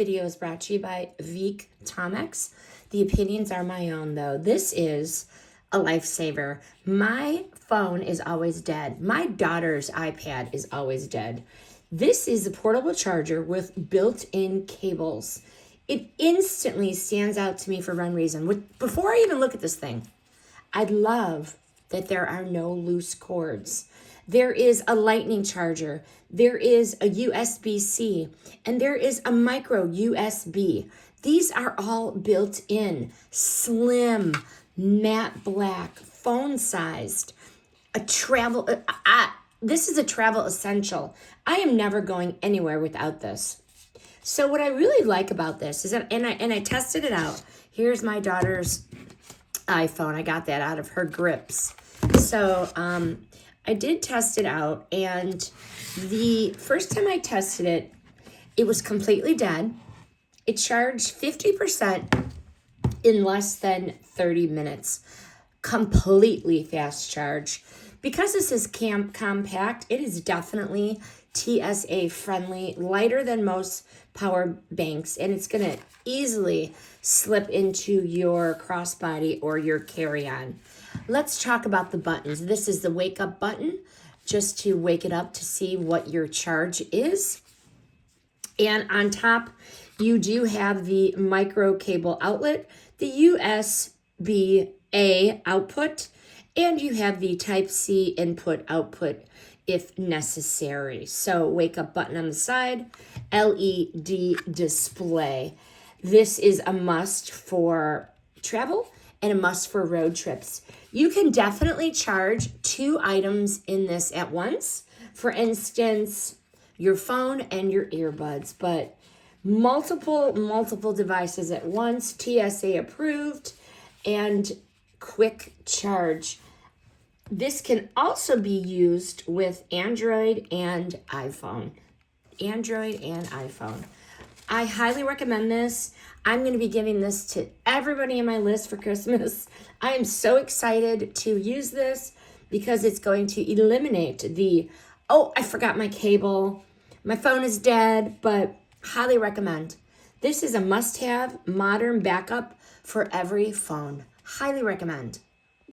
Video is brought to you by VEEKTOMX. The opinions are my own, though. This is a lifesaver. My phone is always dead. My daughter's iPad is always dead. This is a portable charger with built-in cables. It instantly stands out to me for one reason. Before I even look at this thing, I love that there are no loose cords. There is a lightning charger, there is a USB-C, and there is a micro USB. These are all built in, slim, matte black, phone sized, this is a travel essential. I am never going anywhere without this. So what I really like about this is that, and I tested it out. Here's my daughter's iPhone. I got that out of her grips. So I did test it out, and the first time I tested it, it was completely dead. It charged 50% in less than 30 minutes. Completely fast charge. Because this is compact, it is definitely TSA friendly, lighter than most power banks, and it's going to easily slip into your crossbody or your carry-on. Let's talk about the buttons. This is the wake up button, just to wake it up to see what your charge is. And on top, you do have the micro cable outlet, the USB-A output, and you have the Type-C input-output if necessary. So wake up button on the side, LED display. This is a must for travel and a must for road trips. You can definitely charge 2 items in this at once. For instance, your phone and your earbuds, but multiple devices at once, TSA approved, and quick charge. This can also be used with Android and iPhone. I highly recommend this. I'm going to be giving this to everybody in my list for Christmas. I am so excited to use this because it's going to eliminate I forgot my cable. My phone is dead, but highly recommend. This is a must-have modern backup for every phone. Highly recommend.